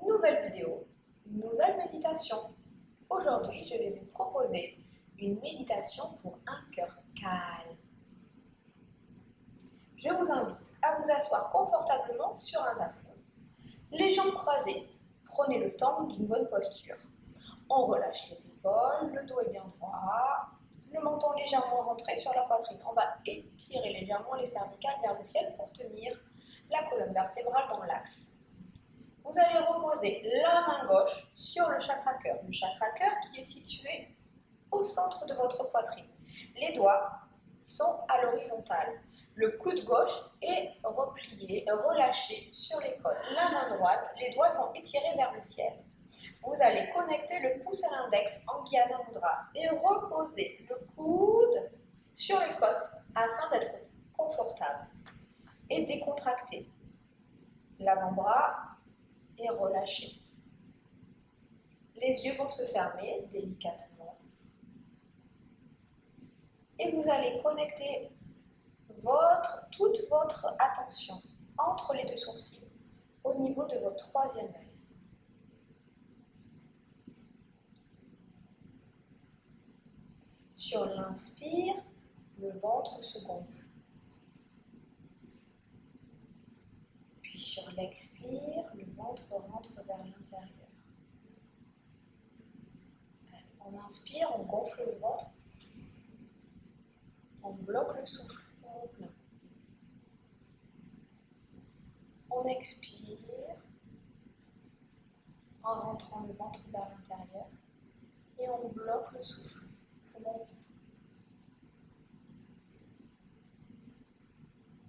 Nouvelle vidéo, nouvelle méditation. Aujourd'hui, je vais vous proposer une méditation pour un cœur calme. Je vous invite à vous asseoir confortablement sur un zafoun, les jambes croisées. Prenez le temps d'une bonne posture. On relâche les épaules, le dos est bien droit, le menton légèrement rentré sur la poitrine. On va étirer légèrement les cervicales vers le ciel pour tenir la colonne vertébrale dans l'axe. Vous allez reposer la main gauche sur le chakra cœur qui est situé au centre de votre poitrine. Les doigts sont à l'horizontale. Le coude gauche est replié, relâché sur les côtes. La main droite, les doigts sont étirés vers le ciel. Vous allez connecter le pouce et l'index en Gyana Mudra et reposer le coude sur les côtes afin d'être confortable et décontracté. L'avant-bras est relâché. Les yeux vont se fermer délicatement. Et vous allez connecter toute votre attention entre les deux sourcils au niveau de votre troisième œil. Sur l'inspire, le ventre se gonfle. Puis sur l'expire, le ventre rentre vers l'intérieur. On inspire, on gonfle le ventre. On bloque le souffle au plein. On expire en rentrant le ventre vers l'intérieur et on bloque le souffle, poumon vide.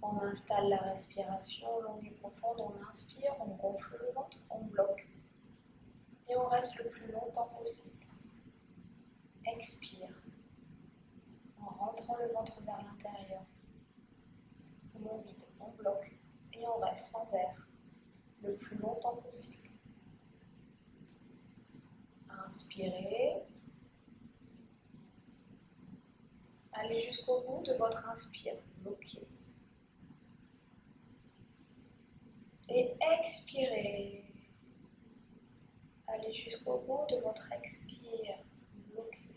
On installe la respiration longue et profonde, on inspire, on gonfle le ventre, on bloque et on reste le plus longtemps possible. Expire en rentrant le ventre vers l'intérieur, poumon vide, on bloque et on reste sans air le plus longtemps possible. Inspirez, allez jusqu'au bout de votre inspire, bloquez. Et expirez, allez jusqu'au bout de votre expire, bloquez.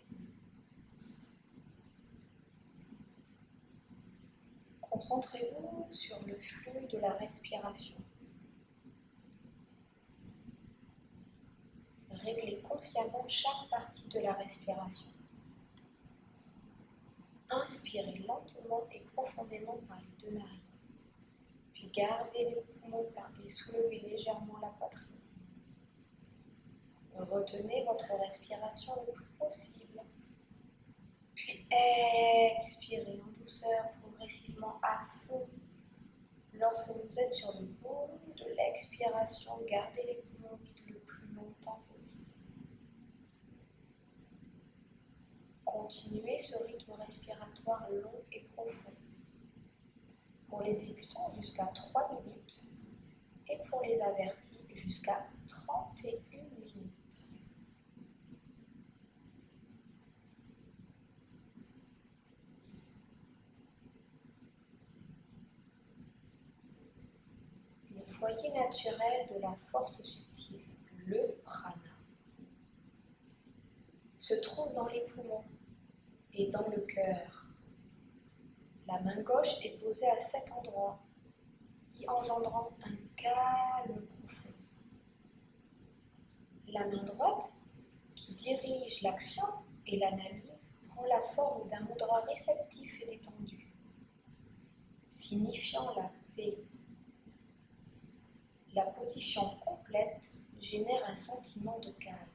Concentrez-vous sur le flux de la respiration. Réglez consciemment chaque partie de la respiration. Inspirez lentement et profondément par les deux narines. Puis gardez les poumons pleins et soulevez légèrement la poitrine. Retenez votre respiration le plus possible. Puis expirez en douceur, progressivement à fond. Lorsque vous êtes sur le bout de l'expiration, gardez les poumons vides le plus longtemps possible. Continuez ce rythme respiratoire long et profond. Pour les débutants, jusqu'à 3 minutes. Et pour les avertis, jusqu'à 31 minutes. Le foyer naturel de la force subtile, le prana, se trouve dans les poumons et dans le cœur. La main gauche est posée à cet endroit, y engendrant un calme profond. La main droite, qui dirige l'action et l'analyse, prend la forme d'un mudra réceptif et détendu, signifiant la paix. La position complète génère un sentiment de calme.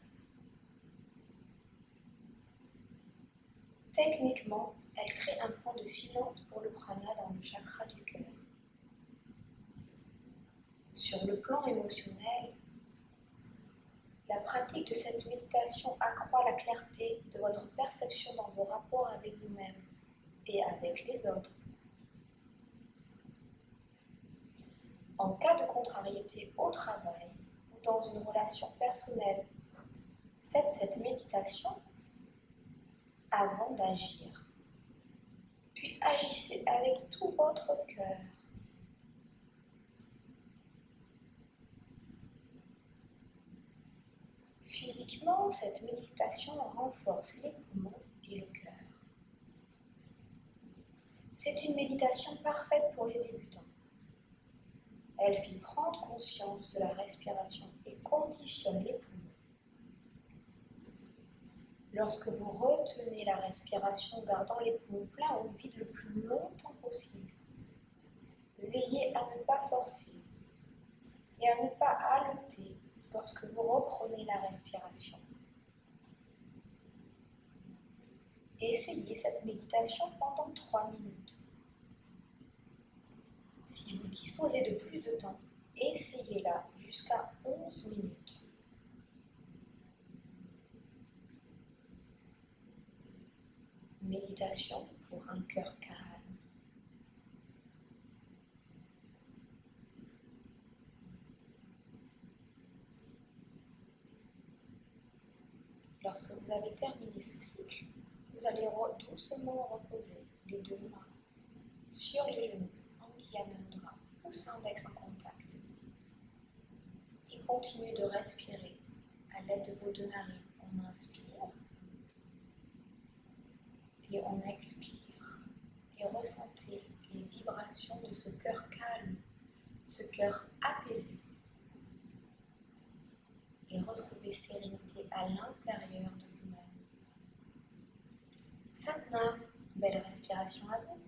Techniquement, elle crée un point de silence pour le prana dans le chakra du cœur. Sur le plan émotionnel, la pratique de cette méditation accroît la clarté de votre perception dans vos rapports avec vous-même et avec les autres. En cas de contrariété au travail ou dans une relation personnelle, faites cette méditation avant d'agir. Puis agissez avec tout votre cœur. Physiquement, cette méditation renforce les poumons et le cœur. C'est une méditation parfaite pour les débutants. Elle fait prendre conscience de la respiration et conditionne les poumons. Lorsque vous retenez la respiration, gardant les poumons pleins ou vides le plus longtemps possible, veillez à ne pas forcer et à ne pas haleter lorsque vous reprenez la respiration. Essayez cette méditation pendant 3 minutes. Si vous disposez de plus de temps, essayez-la jusqu'à 11 minutes. Méditation pour un cœur calme. Lorsque vous avez terminé ce cycle, vous allez doucement reposer les deux mains sur les genoux en Guyana Mudra, pouce index en contact. Et continuez de respirer à l'aide de vos deux narines. On inspire et on expire. Et ressentez les vibrations de ce cœur calme, ce cœur apaisé. Et retrouvez sérénité à l'intérieur de vous-même. Satnam, belle respiration à vous.